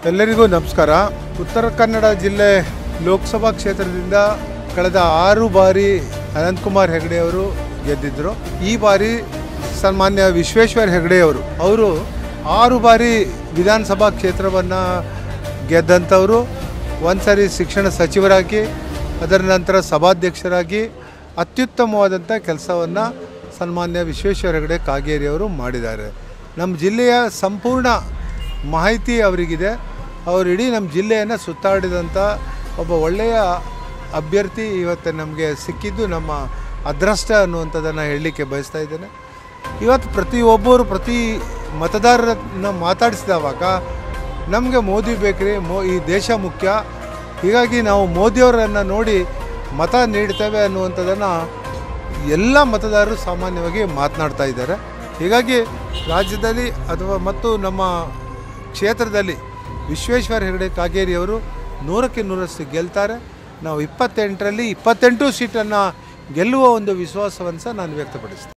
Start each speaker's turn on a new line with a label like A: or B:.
A: ಎಲ್ಲರಿಗೂ ನಮಸ್ಕಾರ. ಉತ್ತರ ಕನ್ನಡ ಜಿಲ್ಲೆ ಲೋಕಸಭಾ ಕ್ಷೇತ್ರದಿಂದ ಕಳೆದ 6 ಬಾರಿ ಅನಂತಕುಮಾರ್ ಹೆಗಡೆ ಅವರು ಗೆದ್ದಿದ್ದರು. ಈ ಬಾರಿ ಸನ್ಮಾನ್ಯ ವಿಶ್ವೇಶ್ವರ ಹೆಗಡೆ ಅವರು 6 ಬಾರಿ ವಿಧಾನಸಭಾ ಕ್ಷೇತ್ರವನ್ನು ಗೆದ್ದಂಥವರು. ಒಂದು ಸಾರಿ ಶಿಕ್ಷಣ ಸಚಿವರಾಗಿ, ಅದರ ನಂತರ ಸಭಾಧ್ಯಕ್ಷರಾಗಿ ಅತ್ಯುತ್ತಮವಾದಂಥ ಕೆಲಸವನ್ನು ಸನ್ಮಾನ್ಯ ವಿಶ್ವೇಶ್ವರ ಹೆಗಡೆ ಕಾಗೇರಿಯವರು ಮಾಡಿದ್ದಾರೆ. ನಮ್ಮ ಜಿಲ್ಲೆಯ ಸಂಪೂರ್ಣ ಮಾಹಿತಿ ಅವರಿಗಿದೆ. ಅವರು ಇಡೀ ನಮ್ಮ ಜಿಲ್ಲೆಯನ್ನು ಸುತ್ತಾಡಿದಂಥ ಒಬ್ಬ ಒಳ್ಳೆಯ ಅಭ್ಯರ್ಥಿ ಇವತ್ತು ನಮಗೆ ಸಿಕ್ಕಿದ್ದು ನಮ್ಮ ಅದೃಷ್ಟ ಅನ್ನುವಂಥದ್ದನ್ನು ಹೇಳಲಿಕ್ಕೆ ಬಯಸ್ತಾ ಇದ್ದೇನೆ. ಇವತ್ತು ಪ್ರತಿ ಮತದಾರರನ್ನು ಮಾತಾಡಿಸಿದವಾಗ ನಮಗೆ ಮೋದಿ ಬೇಕ್ರಿ, ಈ ದೇಶ ಮುಖ್ಯ, ಹೀಗಾಗಿ ನಾವು ಮೋದಿಯವರನ್ನು ನೋಡಿ ಮತ ನೀಡ್ತೇವೆ ಅನ್ನುವಂಥದ್ದನ್ನು ಎಲ್ಲ ಮತದಾರರು ಸಾಮಾನ್ಯವಾಗಿ ಮಾತನಾಡ್ತಾ ಇದ್ದಾರೆ. ಹೀಗಾಗಿ ರಾಜ್ಯದಲ್ಲಿ ಮತ್ತು ನಮ್ಮ ಕ್ಷೇತ್ರದಲ್ಲಿ ವಿಶ್ವೇಶ್ವರ ಹೆಗಡೆ ಕಾಗೇರಿಯವರು 100ಕ್ಕೆ 100ರಷ್ಟು ಗೆಲ್ತಾರೆ. ನಾವು 28ರಲ್ಲಿ 28 ಸೀಟನ್ನು ಗೆಲ್ಲುವ ಒಂದು ವಿಶ್ವಾಸವನ್ನು ಸಹ ನಾನು ವ್ಯಕ್ತಪಡಿಸ್ತೀನಿ.